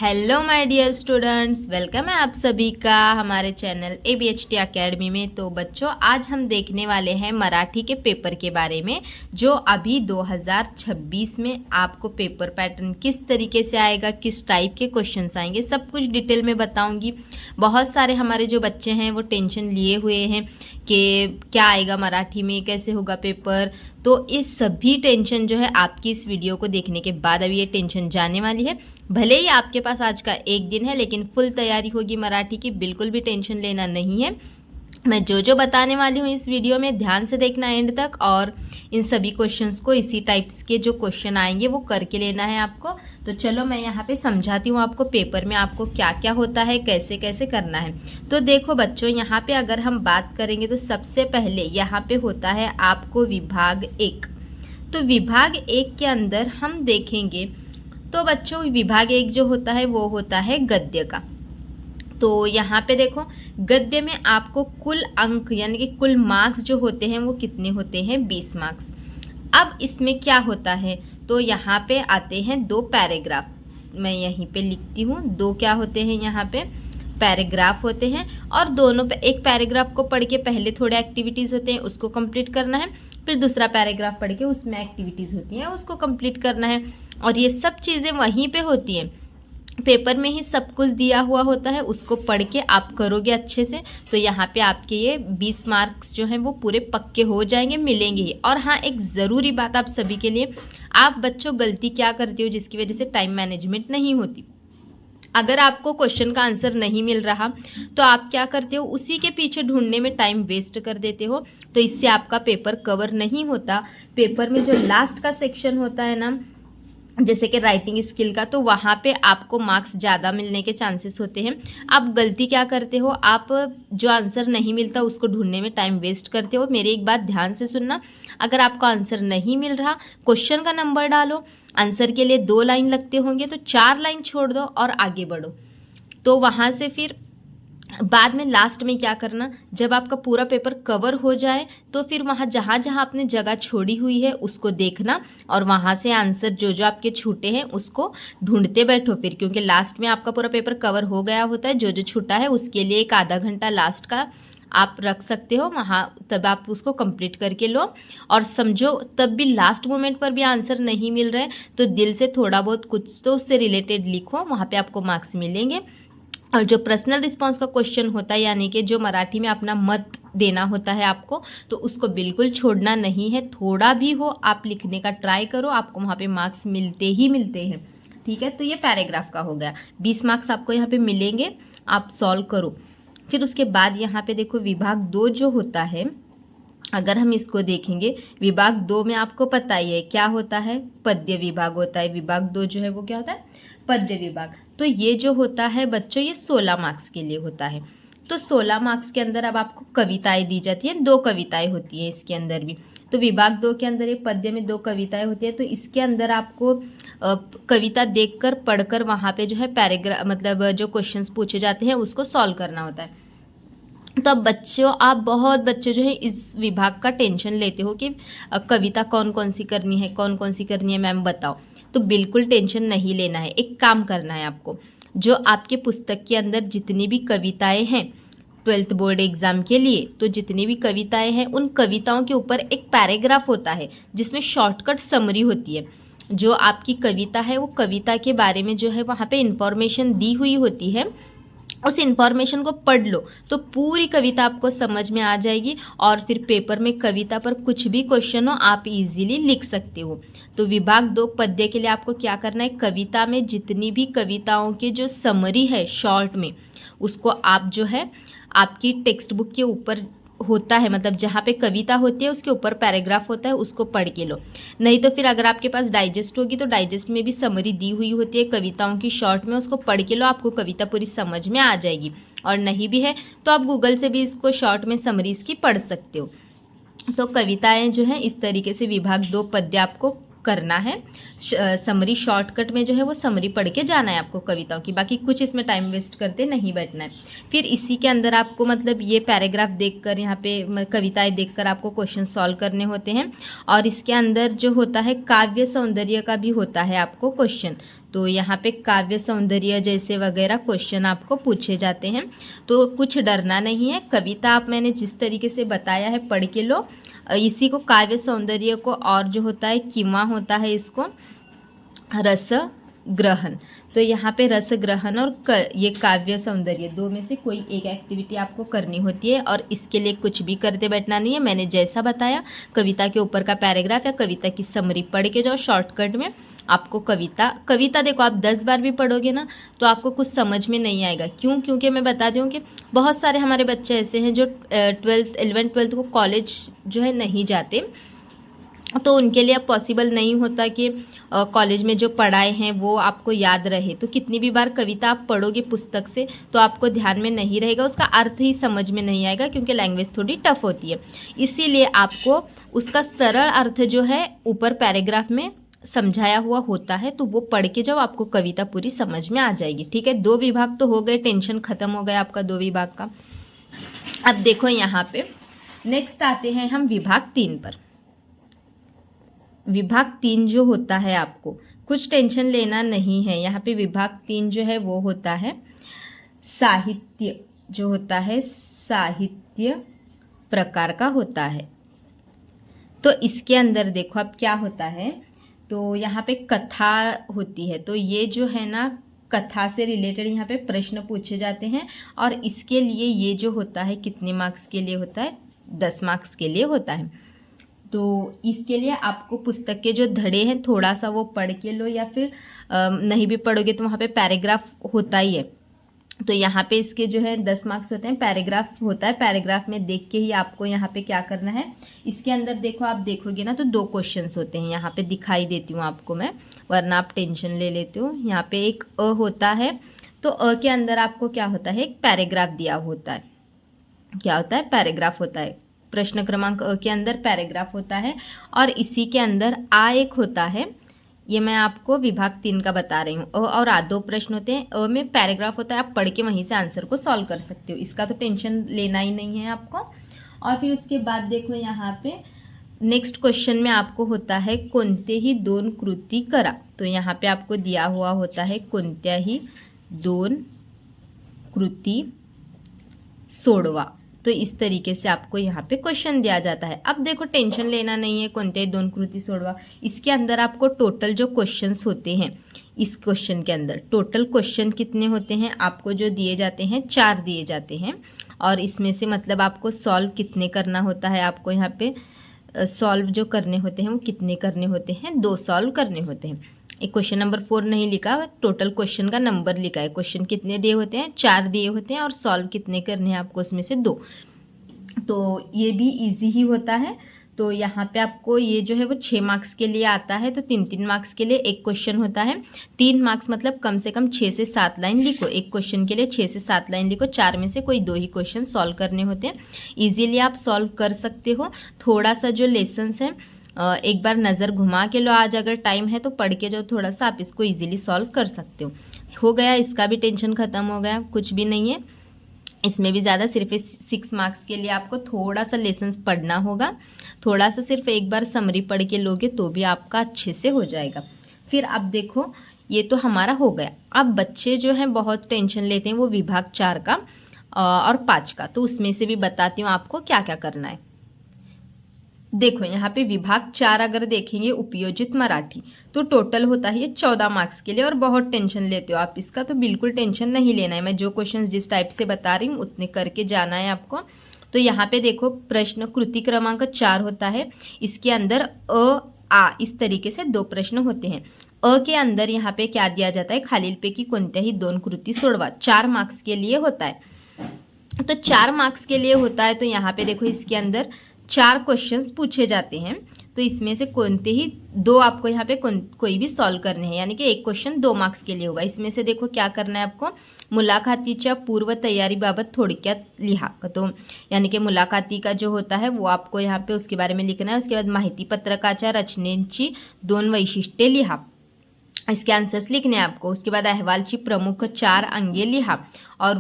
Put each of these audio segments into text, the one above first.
Hello my dear students, welcome है आप सभी का हमारे चैनल ABHT अकेडमी में। तो बच्चों, आज हम देखने वाले हैं मराठी के पेपर के बारे में, जो अभी 2026 में आपको पेपर पैटर्न किस तरीके से आएगा, किस टाइप के क्वेश्चंस आएंगे, सब कुछ डिटेल में बताऊंगी। बहुत सारे हमारे जो बच्चे हैं वो टेंशन लिए हुए हैं कि क्या आएगा मराठी में, कैसे होगा पेपर। तो इस सभी टेंशन जो है आपकी इस वीडियो को देखने के बाद अभी ये टेंशन जाने वाली है। भले ही आपके पास आज का एक दिन है, लेकिन फुल तैयारी होगी मराठी की, बिल्कुल भी टेंशन लेना नहीं है। मैं जो जो बताने वाली हूँ इस वीडियो में ध्यान से देखना एंड तक, और इन सभी क्वेश्चंस को, इसी टाइप्स के जो क्वेश्चन आएंगे वो करके लेना है आपको। तो चलो मैं यहाँ पे समझाती हूँ आपको पेपर में आपको क्या क्या होता है, कैसे कैसे करना है। तो देखो बच्चों, यहाँ पे अगर हम बात करेंगे तो सबसे पहले यहाँ पे होता है आपको विभाग 1। तो विभाग 1 के अंदर हम देखेंगे तो बच्चों विभाग 1 जो होता है वो होता है गद्य का। तो यहाँ पे देखो, गद्य में आपको कुल अंक यानी कि कुल मार्क्स जो होते हैं वो कितने होते हैं, 20 मार्क्स। अब इसमें क्या होता है, तो यहाँ पे आते हैं 2 पैराग्राफ। मैं यहीं पे लिखती हूँ, 2 क्या होते हैं यहाँ पे, पैराग्राफ होते हैं। और दोनों पे एक पैराग्राफ को पढ़ के पहले थोड़े एक्टिविटीज़ होते हैं, उसको कंप्लीट करना है। फिर दूसरा पैराग्राफ पढ़ के उसमें एक्टिविटीज़ होती हैं, उसको कंप्लीट करना है। और ये सब चीज़ें वहीं पे होती हैं, पेपर में ही सब कुछ दिया हुआ होता है, उसको पढ़ के आप करोगे अच्छे से तो यहाँ पे आपके ये 20 मार्क्स जो हैं वो पूरे पक्के हो जाएंगे, मिलेंगे ही। और हाँ, एक ज़रूरी बात आप सभी के लिए, आप बच्चों गलती क्या करते हो जिसकी वजह से टाइम मैनेजमेंट नहीं होती। अगर आपको क्वेश्चन का आंसर नहीं मिल रहा तो आप क्या करते हो, उसी के पीछे ढूंढने में टाइम वेस्ट कर देते हो। तो इससे आपका पेपर कवर नहीं होता। पेपर में जो लास्ट का सेक्शन होता है ना, जैसे कि राइटिंग स्किल का, तो वहाँ पे आपको मार्क्स ज़्यादा मिलने के चांसेस होते हैं। आप गलती क्या करते हो, आप जो आंसर नहीं मिलता उसको ढूंढने में टाइम वेस्ट करते हो। मेरी एक बात ध्यान से सुनना, अगर आपको आंसर नहीं मिल रहा, क्वेश्चन का नंबर डालो, आंसर के लिए 2 लाइन लगते होंगे तो 4 लाइन छोड़ दो और आगे बढ़ो। तो वहाँ से फिर बाद में लास्ट में क्या करना, जब आपका पूरा पेपर कवर हो जाए तो फिर वहाँ जहाँ जहाँ आपने जगह छोड़ी हुई है उसको देखना, और वहाँ से आंसर जो जो आपके छूटे हैं उसको ढूंढते बैठो फिर, क्योंकि लास्ट में आपका पूरा पेपर कवर हो गया होता है। जो जो छूटा है उसके लिए एक आधा घंटा लास्ट का आप रख सकते हो वहाँ, तब आप उसको कंप्लीट करके लो। और समझो तब भी लास्ट मोमेंट पर भी आंसर नहीं मिल रहा है तो दिल से थोड़ा बहुत कुछ तो उससे रिलेटेड लिखो, वहाँ पे आपको मार्क्स मिलेंगे। और जो पर्सनल रिस्पॉन्स का क्वेश्चन होता है, यानी कि जो मराठी में अपना मत देना होता है आपको, तो उसको बिल्कुल छोड़ना नहीं है। थोड़ा भी हो आप लिखने का ट्राई करो, आपको वहाँ पे मार्क्स मिलते ही मिलते हैं। ठीक है, तो ये पैराग्राफ का हो गया, 20 मार्क्स आपको यहाँ पे मिलेंगे, आप सॉल्व करो। फिर उसके बाद यहाँ पे देखो विभाग 2 जो होता है, अगर हम इसको देखेंगे, विभाग 2 में आपको पता ही है क्या होता है, पद्य विभाग होता है। विभाग 2 जो है वो क्या होता है, पद्य विभाग। तो ये जो होता है बच्चों, ये 16 मार्क्स के लिए होता है। तो 16 मार्क्स के अंदर अब आपको कविताएं दी जाती हैं, 2 कविताएं होती हैं इसके अंदर भी। तो विभाग 2 के अंदर एक पद्य में 2 कविताएं होती हैं। तो इसके अंदर आपको कविता देखकर पढ़कर वहाँ पे जो है पैराग्राफ, मतलब जो क्वेश्चंस पूछे जाते हैं उसको सॉल्व करना होता है। तो अब बच्चों, आप बहुत बच्चे जो है इस विभाग का टेंशन लेते हो कि कविता कौन कौन सी करनी है, कौन कौन सी करनी है मैम बताओ। तो बिल्कुल टेंशन नहीं लेना है। एक काम करना है आपको, जो आपके पुस्तक के अंदर जितनी भी कविताएं हैं 12th बोर्ड एग्जाम के लिए, तो जितनी भी कविताएं हैं उन कविताओं के ऊपर एक पैराग्राफ होता है जिसमें शॉर्टकट समरी होती है। जो आपकी कविता है वो कविता के बारे में जो है वहाँ पे इंफॉर्मेशन दी हुई होती है, उस इंफॉर्मेशन को पढ़ लो तो पूरी कविता आपको समझ में आ जाएगी। और फिर पेपर में कविता पर कुछ भी क्वेश्चन हो आप इजीली लिख सकते हो। तो विभाग 2 पद्य के लिए आपको क्या करना है, कविता में जितनी भी कविताओं के जो समरी है शॉर्ट में, उसको आप जो है आपकी टेक्स्ट बुक के ऊपर होता है, मतलब जहाँ पे कविता होती है उसके ऊपर पैराग्राफ होता है, उसको पढ़ के लो। नहीं तो फिर अगर आपके पास डाइजेस्ट होगी तो डाइजेस्ट में भी समरी दी हुई होती है कविताओं की शॉर्ट में, उसको पढ़ के लो, आपको कविता पूरी समझ में आ जाएगी। और नहीं भी है तो आप गूगल से भी इसको शॉर्ट में समरी इसकी पढ़ सकते हो। तो कविताएं जो हैं इस तरीके से विभाग 2 पद्य आपको करना है। समरी शॉर्टकट में जो है वो समरी पढ़ के जाना है आपको कविताओं की, बाकी कुछ इसमें टाइम वेस्ट करते नहीं बैठना है। फिर इसी के अंदर आपको मतलब ये पैराग्राफ देखकर, यहाँ पे कविताएं देखकर आपको क्वेश्चन सॉल्व करने होते हैं। और इसके अंदर जो होता है काव्य सौंदर्य का भी होता है आपको क्वेश्चन। तो यहाँ पे काव्य सौंदर्य जैसे वगैरह क्वेश्चन आपको पूछे जाते हैं, तो कुछ डरना नहीं है। कविता आप मैंने जिस तरीके से बताया है पढ़ के लो। इसी को काव्य सौंदर्य को और जो होता है किमा होता है इसको रस ग्रहण। तो यहाँ पे रस ग्रहण और ये काव्य सौंदर्य दो में से कोई एक एक्टिविटी आपको करनी होती है, और इसके लिए कुछ भी करते बैठना नहीं है। मैंने जैसा बताया कविता के ऊपर का पैराग्राफ या कविता की समरी पढ़ के जाओ शॉर्टकट में। आपको कविता देखो आप 10 बार भी पढ़ोगे ना तो आपको कुछ समझ में नहीं आएगा। क्यों? क्योंकि मैं बता दूँ कि बहुत सारे हमारे बच्चे ऐसे हैं जो 12th 11th 12th को कॉलेज जो है नहीं जाते, तो उनके लिए अब पॉसिबल नहीं होता कि कॉलेज में जो पढ़ाए हैं वो आपको याद रहे। तो कितनी भी बार कविता आप पढ़ोगे पुस्तक से तो आपको ध्यान में नहीं रहेगा, उसका अर्थ ही समझ में नहीं आएगा, क्योंकि लैंग्वेज थोड़ी टफ होती है। इसीलिए आपको उसका सरल अर्थ जो है ऊपर पैराग्राफ में समझाया हुआ होता है, तो वो पढ़ के जब आपको कविता पूरी समझ में आ जाएगी। ठीक है, 2 विभाग तो हो गए, टेंशन खत्म हो गया आपका 2 विभाग का। अब देखो यहाँ पे नेक्स्ट आते हैं हम विभाग 3 पर। विभाग 3 जो होता है आपको कुछ टेंशन लेना नहीं है। यहाँ पे विभाग 3 जो है वो होता है साहित्य, जो होता है साहित्य प्रकार का होता है। तो इसके अंदर देखो अब क्या होता है, तो यहाँ पे कथा होती है। तो ये जो है ना कथा से रिलेटेड यहाँ पे प्रश्न पूछे जाते हैं, और इसके लिए ये जो होता है कितने मार्क्स के लिए होता है? 10 मार्क्स के लिए होता है। तो इसके लिए आपको पुस्तक के जो धड़े हैं थोड़ा सा वो पढ़ के लो, या फिर नहीं भी पढ़ोगे तो वहाँ पे पैराग्राफ होता ही है। तो यहाँ पे इसके जो है 10 मार्क्स होते हैं, पैराग्राफ होता है। पैराग्राफ में देख के ही आपको यहाँ पे क्या करना है, इसके अंदर देखो आप देखोगे ना तो 2 क्वेश्चंस होते हैं। यहाँ पे दिखाई देती हूँ आपको मैं, वरना आप टेंशन ले लेते हो। यहाँ पे एक अ होता है, तो अ के अंदर आपको क्या होता है, एक पैराग्राफ दिया होता है। क्या होता है? पैराग्राफ होता है। प्रश्न क्रमांक अ के अंदर पैराग्राफ होता है, और इसी के अंदर आ एक होता है। ये मैं आपको विभाग 3 का बता रही हूँ। अ और आ 2 प्रश्न होते हैं। अ में पैराग्राफ होता है, आप पढ़ के वहीं से आंसर को सॉल्व कर सकते हो, इसका तो टेंशन लेना ही नहीं है आपको। और फिर उसके बाद देखो यहाँ पे नेक्स्ट क्वेश्चन में आपको होता है कोणतेही 2 कृती करा। तो यहाँ पे आपको दिया हुआ होता है कोणत्याही 2 कृती सोडवा। तो इस तरीके से आपको यहाँ पे क्वेश्चन दिया जाता है। अब देखो टेंशन लेना नहीं है, कोणत्याही 2 कृती सोडवा। इसके अंदर आपको टोटल जो क्वेश्चंस होते हैं, इस क्वेश्चन के अंदर टोटल क्वेश्चन कितने होते हैं आपको जो दिए जाते हैं? 4 दिए जाते हैं। और इसमें से मतलब आपको सॉल्व कितने करना होता है, आपको यहाँ पे सॉल्व जो करने होते हैं वो कितने करने होते हैं? 2 सॉल्व करने होते हैं। एक क्वेश्चन नंबर 4 नहीं लिखा, टोटल क्वेश्चन का नंबर लिखा है। क्वेश्चन कितने दिए होते हैं? 4 दिए होते हैं, और सॉल्व कितने करने हैं आपको उसमें से 2। तो ये भी इजी ही होता है। तो यहाँ पे आपको ये जो है वो 6 मार्क्स के लिए आता है। तो 3-3 मार्क्स के लिए एक क्वेश्चन होता है। 3 मार्क्स मतलब कम से कम 6 से 7 लाइन लिखो। एक क्वेश्चन के लिए 6 से 7 लाइन लिखो। 4 में से कोई 2 ही क्वेश्चन सॉल्व करने होते हैं। इजीली आप सॉल्व कर सकते हो। थोड़ा सा जो लेसन्स है एक बार नज़र घुमा के लो, आज अगर टाइम है तो पढ़ के जो थोड़ा सा आप इसको इजीली सॉल्व कर सकते हो गया। इसका भी टेंशन ख़त्म हो गया, कुछ भी नहीं है इसमें भी ज़्यादा। सिर्फ 6 मार्क्स के लिए आपको थोड़ा सा लेसन्स पढ़ना होगा, थोड़ा सा सिर्फ एक बार समरी पढ़ के लोगे तो भी आपका अच्छे से हो जाएगा। फिर अब देखो ये तो हमारा हो गया। अब बच्चे जो हैं बहुत टेंशन लेते हैं वो विभाग 4 का और 5 का, तो उसमें से भी बताती हूँ आपको क्या क्या करना है। देखो यहाँ पे विभाग 4 अगर देखेंगे उपयोजित मराठी, तो टोटल होता है ये 14 मार्क्स के लिए। और बहुत टेंशन लेते हो आप इसका, तो बिल्कुल टेंशन नहीं लेना है। मैं जो क्वेश्चंस जिस टाइप से बता रही हूँ उतने करके जाना है आपको। तो यहाँ पे देखो प्रश्न कृति क्रमांक 4 होता है, इसके अंदर अ आ इस तरीके से 2 प्रश्न होते हैं। अ के अंदर यहाँ पे क्या दिया जाता है? खालीलपैकी कोणत्याही 2 कृती सोडवा। 4 मार्क्स के लिए होता है। तो 4 मार्क्स के लिए होता है, तो यहाँ पे देखो इसके अंदर 4 क्वेश्चंस पूछे जाते हैं। तो इसमें से कोणते ही 2 आपको यहाँ पे कोई भी सॉल्व करने हैं, यानी कि एक क्वेश्चन 2 मार्क्स के लिए होगा। इसमें से देखो क्या करना है आपको? मुलाखतीच्या पूर्व तयारीबाबत थोडक्यात लिहा। तो यानी कि मुलाखती का जो होता है वो आपको यहाँ पे उसके बारे में लिखना है। उसके बाद माहिती पत्रकाच्या रचनेची 2 वैशिष्ट्ये लिहा, इसके आंसर्स लिखने हैं आपको। उसके बाद अहवालची प्रमुख 4 अंगे लिहा, और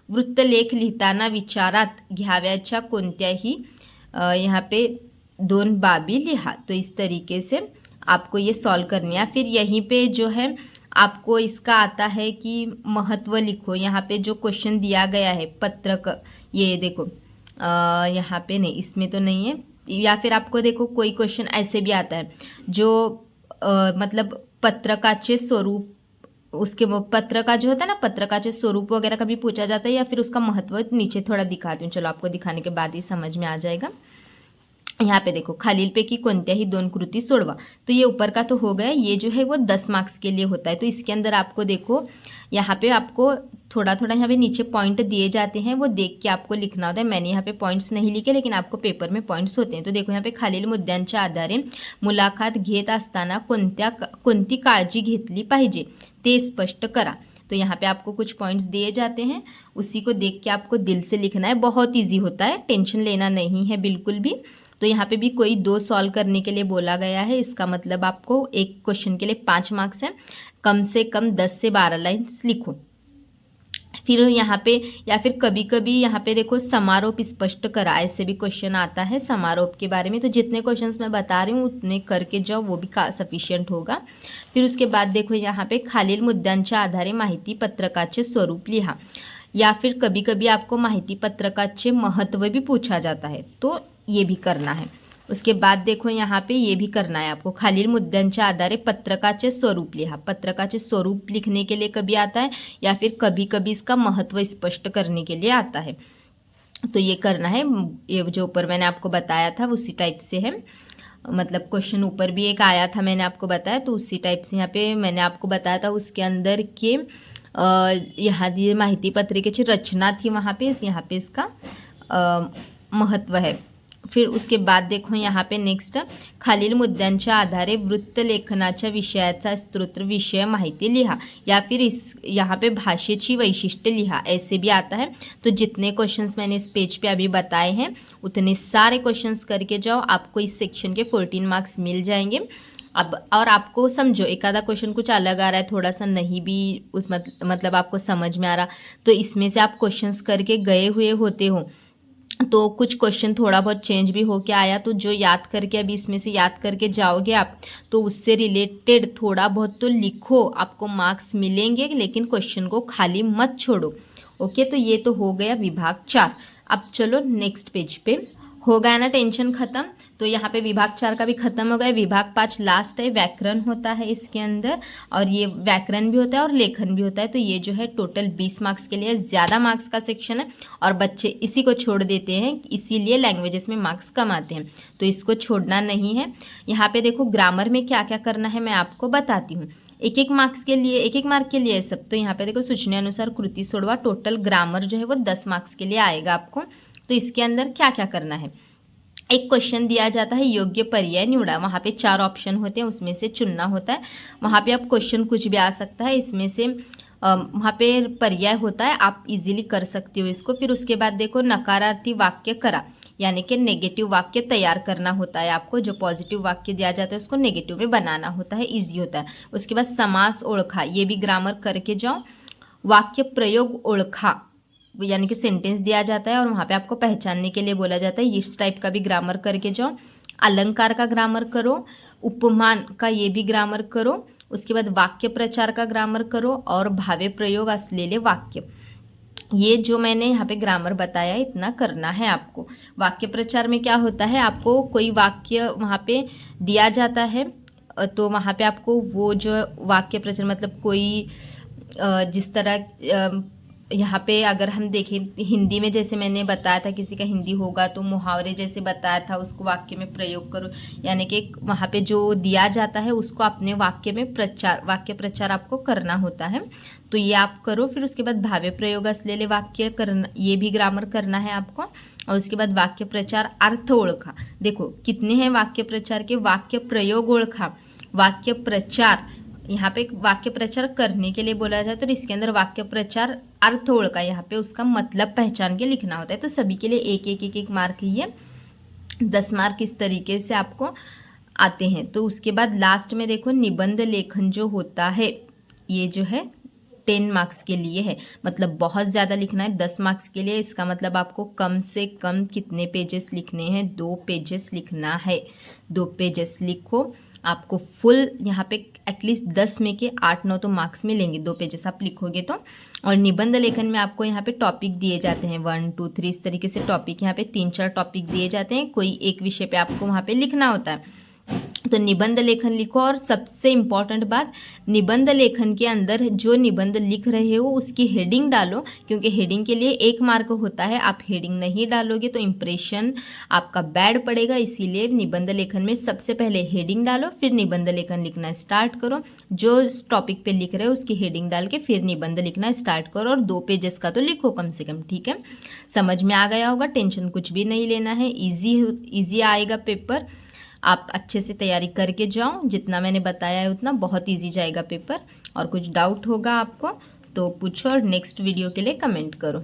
वृत्तलेख लिहिताना विचारात घ्यावयाच्या कोणत्याही यहाँ पे 2 बाबी लिहा। तो इस तरीके से आपको ये सॉल्व करनी है। फिर यहीं पे जो है आपको इसका आता है कि महत्व लिखो। यहाँ पे जो क्वेश्चन दिया गया है पत्रक, ये देखो यहाँ पे नहीं, इसमें तो नहीं है। या फिर आपको देखो कोई क्वेश्चन ऐसे भी आता है जो मतलब पत्रकाचे स्वरूप, उसके पत्र का जो होता है ना, पत्रकाचे स्वरूप वगैरह का भी पूछा जाता है, या फिर उसका महत्व नीचे थोड़ा दिखाती हूँ। चलो आपको दिखाने के बाद ही समझ में आ जाएगा। यहाँ पे देखो खालीलपैकी कोणत्याही 2 कृती सोडवा। तो ये ऊपर का तो हो गया, ये जो है वो 10 मार्क्स के लिए होता है। तो इसके अंदर आपको देखो यहाँ पे आपको थोड़ा थोड़ा यहाँ पे नीचे पॉइंट दिए जाते हैं, वो देख के आपको लिखना होता है। मैंने यहाँ पे पॉइंट्स नहीं लिखे, लेकिन आपको पेपर में पॉइंट्स होते हैं। तो देखो यहाँ पे खालील मुद्द्यांच्या आधारे मुलाखत घेत असताना कोणती काळजी घेतली पाहिजे ते स्पष्ट करा। तो यहाँ पे आपको कुछ पॉइंट्स दिए जाते हैं, उसी को देख के आपको दिल से लिखना है। बहुत ईजी होता है, टेंशन लेना नहीं है बिल्कुल भी। तो यहाँ पे भी कोई 2 सॉल्व करने के लिए बोला गया है, इसका मतलब आपको एक क्वेश्चन के लिए 5 मार्क्स हैं। कम से कम 10 से 12 लाइन्स लिखो। फिर यहाँ पे या फिर कभी कभी यहाँ पे देखो समारोप स्पष्ट करा, ऐसे भी क्वेश्चन आता है समारोप के बारे में। तो जितने क्वेश्चंस मैं बता रही हूँ उतने करके जाओ, वो भी सफिशियंट होगा। फिर उसके बाद देखो यहाँ पे खालील मुद्द्यांच्या आधारे माहिती पत्रकाचे स्वरूप लिहा। या फिर कभी कभी आपको माहिती पत्रकाचे महत्व भी पूछा जाता है, तो ये भी करना है। उसके बाद देखो यहाँ पे ये भी करना है आपको, खालील मुद्द्यांच्या आधारे पत्रकाचे स्वरूप लिहा। पत्रकाचे स्वरूप लिखने के लिए कभी आता है, या फिर कभी कभी इसका महत्व स्पष्ट करने के लिए आता है। तो ये करना है। ये जो ऊपर मैंने आपको बताया था उसी टाइप से है, मतलब क्वेश्चन ऊपर भी एक आया था मैंने आपको बताया, तो उसी टाइप से यहाँ पे मैंने आपको बताया था उसके अंदर के यहाँ ये माहिती पत्रिकेची रचना थी, वहाँ पे इसका महत्व है। फिर उसके बाद देखो यहाँ पे नेक्स्ट, खालील मुद्द्यांच्या आधारे वृत्तलेखनाच्या विषयाचा स्तोत्र विषय माहिती लिहा। या फिर इस यहाँ पे भाषेची वैशिष्ट्य लिहा, ऐसे भी आता है। तो जितने क्वेश्चंस मैंने इस पेज पे अभी बताए हैं उतने सारे क्वेश्चंस करके जाओ, आपको इस सेक्शन के 14 मार्क्स मिल जाएंगे। अब और आपको समझो एक आधा क्वेश्चन कुछ अलग आ रहा है, थोड़ा सा नहीं भी उस मतलब आपको समझ में आ रहा, तो इसमें से आप क्वेश्चंस करके गए हुए होते हो, तो कुछ क्वेश्चन थोड़ा बहुत चेंज भी होके आया, तो जो याद करके अभी इसमें से याद करके जाओगे आप, तो उससे रिलेटेड थोड़ा बहुत तो लिखो, आपको मार्क्स मिलेंगे। लेकिन क्वेश्चन को खाली मत छोड़ो। ओके, तो ये तो हो गया विभाग 4। अब चलो नेक्स्ट पेज पे, हो गया ना टेंशन खत्म। तो यहाँ पे विभाग 4 का भी खत्म हो गया। विभाग 5 लास्ट है, व्याकरण होता है इसके अंदर, और ये व्याकरण भी होता है और लेखन भी होता है। तो ये जो है टोटल 20 मार्क्स के लिए ज़्यादा मार्क्स का सेक्शन है, और बच्चे इसी को छोड़ देते हैं, इसीलिए लैंग्वेजेस में मार्क्स कम आते हैं। तो इसको छोड़ना नहीं है। यहाँ पे देखो ग्रामर में क्या क्या करना है मैं आपको बताती हूँ। एक मार्क्स के लिए, एक मार्क के लिए सब। तो यहाँ पे देखो सूचनेनुसार कृति सोडवा, टोटल ग्रामर जो है वो 10 मार्क्स के लिए आएगा आपको। तो इसके अंदर क्या क्या करना है, एक क्वेश्चन दिया जाता है योग्य पर्याय निवड़ा, वहाँ पे 4 ऑप्शन होते हैं, उसमें से चुनना होता है। वहाँ पे आप क्वेश्चन कुछ भी आ सकता है, इसमें से वहाँ पे पर्याय होता है, आप इजीली कर सकते हो इसको। फिर उसके बाद देखो नकारार्थी वाक्य करा, यानी कि नेगेटिव वाक्य तैयार करना होता है आपको। जो पॉजिटिव वाक्य दिया जाता है उसको नेगेटिव में बनाना होता है, ईजी होता है। उसके बाद समास ओळखा, ये भी ग्रामर करके जाओ। वाक्य प्रयोग ओळखा, यानी कि सेंटेंस दिया जाता है और वहाँ पे आपको पहचानने के लिए बोला जाता है, इस टाइप का भी ग्रामर करके जाओ। अलंकार का ग्रामर करो, उपमान का ये भी ग्रामर करो। उसके बाद वाक्य प्रचार का ग्रामर करो, और भावे प्रयोग असलेले वाक्य, ये जो मैंने यहाँ पे ग्रामर बताया इतना करना है आपको। वाक्य प्रचार में क्या होता है, आपको कोई वाक्य वहाँ पे दिया जाता है, तो वहाँ पे आपको वो जो वाक्य प्रचार मतलब कोई जिस तरह यहाँ पे अगर हम देखें हिंदी में, जैसे मैंने बताया था किसी का हिंदी होगा तो मुहावरे जैसे बताया था, उसको वाक्य में प्रयोग करो। यानी कि वहाँ पे जो दिया जाता है उसको अपने वाक्य में वाक्य प्रचार आपको करना होता है, तो ये आप करो। फिर उसके बाद भावे प्रयोग असलेले वाक्य करना, ये भी ग्रामर करना है आपको। और उसके बाद वाक्य प्रचार अर्थ ओळखा, देखो कितने हैं वाक्य प्रचार के, वाक्य प्रयोग ओळखा, वाक्य प्रचार, यहाँ पे वाक्य प्रचार करने के लिए बोला जाए, तो इसके अंदर वाक्य प्रचार अर्थ ओळखा, यहाँ पे उसका मतलब पहचान के लिखना होता है। तो सभी के लिए एक मार्क ही है, 10 मार्क इस तरीके से आपको आते हैं। तो उसके बाद लास्ट में देखो निबंध लेखन जो होता है, ये जो है 10 मार्क्स के लिए है, मतलब बहुत ज़्यादा लिखना है 10 मार्क्स के लिए। इसका मतलब आपको कम से कम कितने पेजेस लिखने हैं, 2 पेजेस लिखना है, 2 पेजेस लिखो। आपको फुल यहाँ पे एटलीस्ट 10 में के 8-9 तो मार्क्स मिलेंगे 2 पेजेस आप लिखोगे तो। और निबंध लेखन में आपको यहाँ पे टॉपिक दिए जाते हैं 1, 2, 3 इस तरीके से टॉपिक यहाँ पे 3-4 टॉपिक दिए जाते हैं, कोई एक विषय पे आपको वहाँ पे लिखना होता है। तो निबंध लेखन लिखो। और सबसे इम्पॉर्टेंट बात, निबंध लेखन के अंदर जो निबंध लिख रहे हो उसकी हेडिंग डालो, क्योंकि हेडिंग के लिए 1 मार्क होता है। आप हेडिंग नहीं डालोगे तो इम्प्रेशन आपका बैड पड़ेगा, इसीलिए निबंध लेखन में सबसे पहले हेडिंग डालो, फिर निबंध लेखन लिखना स्टार्ट करो। जो टॉपिक पे लिख रहे हो उसकी हेडिंग डाल के फिर निबंध लिखना स्टार्ट करो, और 2 पेजेस का तो लिखो कम से कम, ठीक है। समझ में आ गया होगा, टेंशन कुछ भी नहीं लेना है, ईजी आएगा पेपर। आप अच्छे से तैयारी करके जाओ, जितना मैंने बताया है उतना, बहुत इजी जाएगा पेपर। और कुछ डाउट होगा आपको तो पूछो, और नेक्स्ट वीडियो के लिए कमेंट करो।